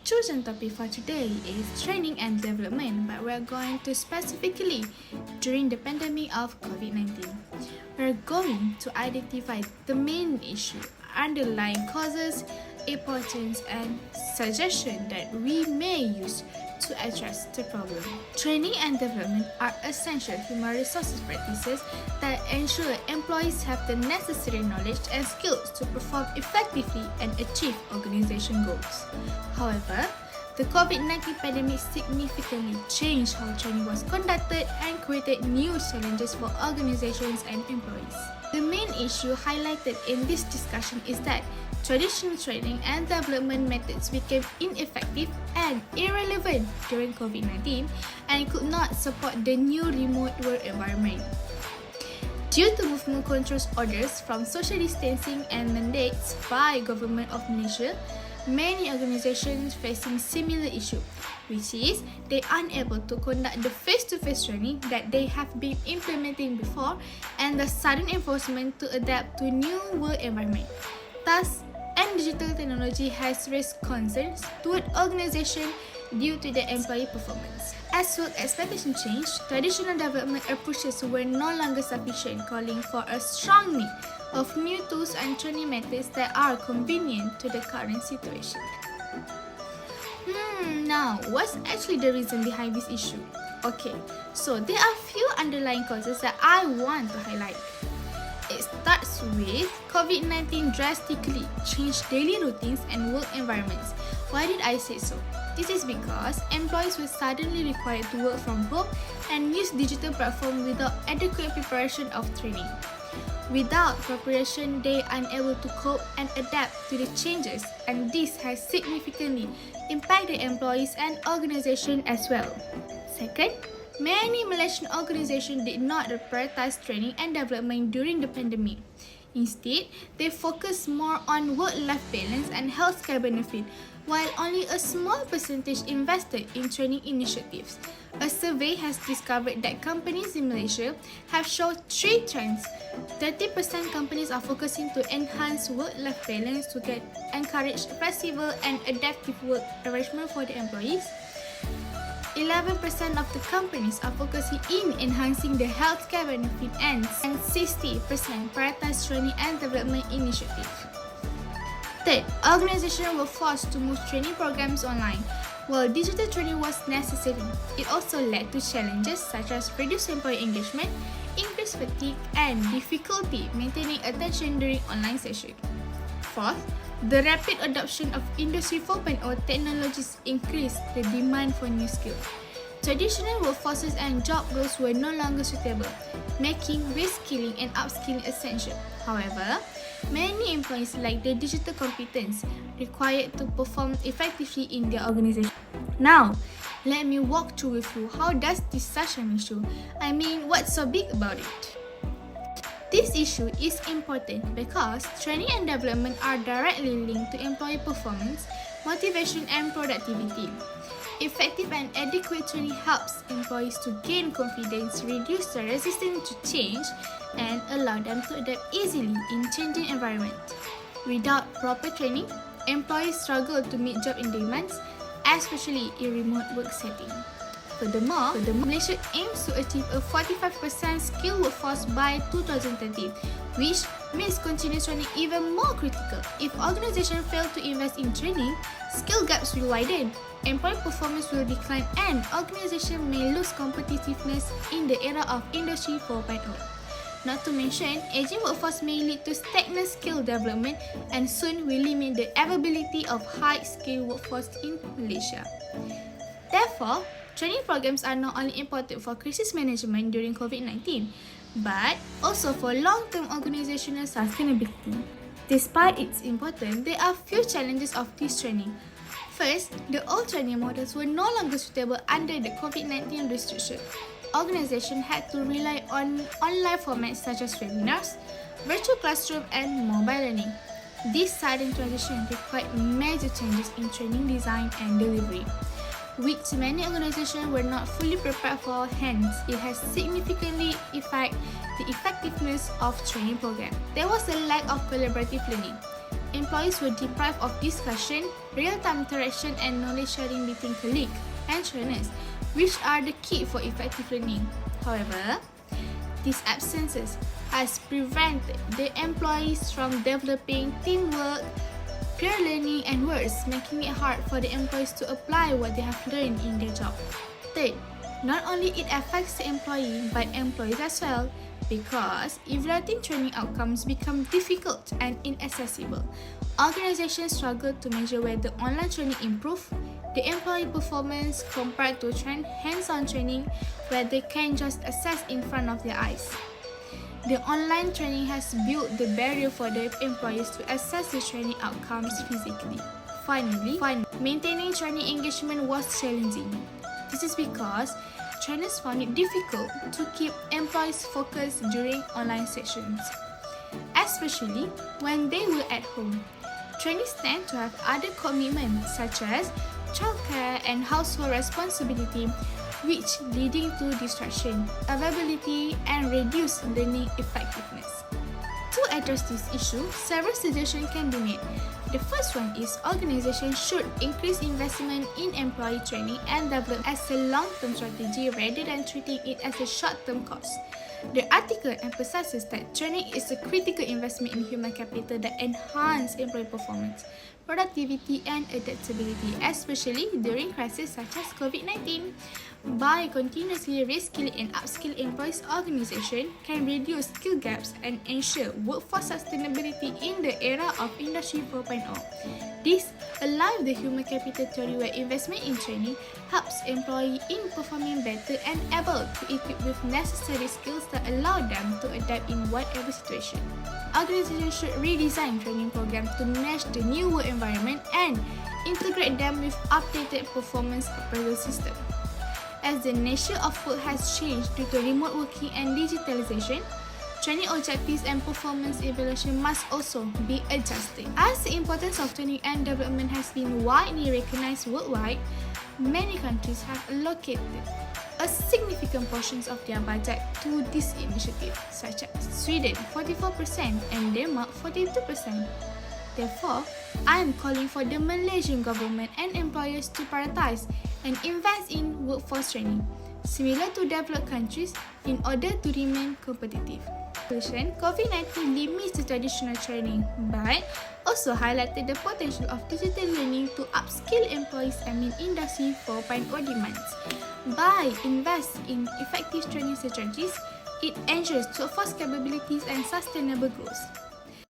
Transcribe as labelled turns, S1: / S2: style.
S1: chosen topic for today is training and development, but we're going to specifically during the pandemic of COVID-19. We're going to identify the main issue, underlying causes, importance, and suggestion that we may use to address the problem. Training and development are essential human resources practices that ensure employees have the necessary knowledge and skills to perform effectively and achieve organization goals. However, the COVID-19 pandemic significantly changed how training was conducted and created new challenges for organizations and employees. The main issue highlighted in this discussion is that traditional training and development methods became ineffective and irrelevant during COVID-19 and could not support the new remote work environment. Due to movement control orders from social distancing and mandates by Government of Malaysia, many organizations facing similar issue, which is they unable to conduct the face-to-face training that they have been implementing before and the sudden enforcement to adapt to new work environment. Thus, and digital technology has raised concerns toward organization due to their employee performance. As work expectations changed, traditional development approaches were no longer sufficient, calling for a strong need of new tools and training methods that are convenient to the current situation. Now, what's actually the reason behind this issue? Okay, so there are few underlying causes that I want to highlight. It starts with COVID-19 drastically changed daily routines and work environments. Why did I say so? This is because employees were suddenly required to work from home and use digital platforms without adequate preparation of training. Without preparation, they are unable to cope and adapt to the changes, and this has significantly impacted employees and organizations as well. Second, many Malaysian organizations did not prioritize training and development during the pandemic. Instead, they focused more on work-life balance and healthcare benefit, while only a small percentage invested in training initiatives. A survey has discovered that companies in Malaysia have shown three trends. 30% companies are focusing to enhance work-life balance to encourage flexible and adaptive work arrangement for the employees. 11% of the companies are focusing in enhancing the healthcare benefit and 60% prioritize training and development initiatives. Third, organizations were forced to move training programs online. While digital training was necessary, it also led to challenges such as reduced employee engagement, increased fatigue, and difficulty maintaining attention during online sessions. Fourth, the rapid adoption of Industry 4.0 technologies increased the demand for new skills. Traditional workforces and job roles were no longer suitable, making reskilling and upskilling essential. However, many employees lack the digital competence required to perform effectively in their organization. Now, let me walk through with you how does this such an issue? What's so big about it? This issue is important because training and development are directly linked to employee performance, motivation, and productivity. Effective and adequate training helps employees to gain confidence, reduce their resistance to change, and allow them to adapt easily in changing environments. Without proper training, employees struggle to meet job demands, especially in remote work settings. Furthermore, Malaysia aims to achieve a 45% skilled workforce by 2030, which makes continuous training even more critical. If organizations fail to invest in training, skill gaps will widen, employee performance will decline, and organizations may lose competitiveness in the era of Industry 4.0. Not to mention, aging workforce may lead to stagnant skill development and soon will limit the availability of high-skilled workforce in Malaysia. Therefore, training programs are not only important for crisis management during COVID-19, but also for long-term organizational sustainability. Despite its importance, there are few challenges of this training. First, the old training models were no longer suitable under the COVID-19 restriction. Organizations had to rely on online formats such as webinars, virtual classroom, and mobile learning. This sudden transition required major changes in training design and delivery, which many organizations were not fully prepared for. Hence, it has significantly affected the effectiveness of training programs. There was a lack of collaborative learning. employees were deprived of discussion, real-time interaction, and knowledge sharing between colleagues and trainers, which are the key for effective learning. However, these absences has prevented the employees from developing teamwork, peer learning, and worse, making it hard for the employees to apply what they have learned in their job. Third, not only it affects the employee but employees as well, because evaluating training outcomes become difficult and inaccessible. Organizations struggle to measure whether online training improve the employee performance compared to hands-on training where they can just assess in front of their eyes. The online training has built the barrier for the employees to assess the training outcomes physically. Finally, maintaining training engagement was challenging. This is because trainers found it difficult to keep employees focused during online sessions, especially when they were at home. Trainees tend to have other commitments such as childcare and household responsibility, which leading to distraction, availability, and reduced learning effectiveness. To address this issue, several suggestions can be made. The first one is organizations should increase investment in employee training and development as a long-term strategy rather than treating it as a short-term cost. The article emphasizes that training is a critical investment in human capital that enhances employee performance, productivity, and adaptability, especially during crises such as COVID-19. By continuously reskilling and upskilling employees, organization can reduce skill gaps and ensure workforce sustainability in the era of Industry 4.0. This aligns the human capital theory where investment in training helps employees in performing better and able to equip with necessary skills that allow them to adapt in whatever situation. Organizations should redesign training programs to match the new work environment and integrate them with updated performance appraisal system. As the nature of work has changed due to remote working and digitalization, training objectives and performance evaluation must also be adjusted. As the importance of training and development has been widely recognized worldwide, many countries have allocated a significant portion of their budget to this initiative, such as Sweden 44% and Denmark 42%. Therefore, I am calling for the Malaysian government and employers to prioritize and invest in workforce training, similar to developed countries, in order to remain competitive. COVID-19 limits the traditional training, but also highlighted the potential of digital learning to upskill employees and meet Industry 4.0 demands. By investing in effective training strategies, it ensures workforce capabilities and sustainable growth.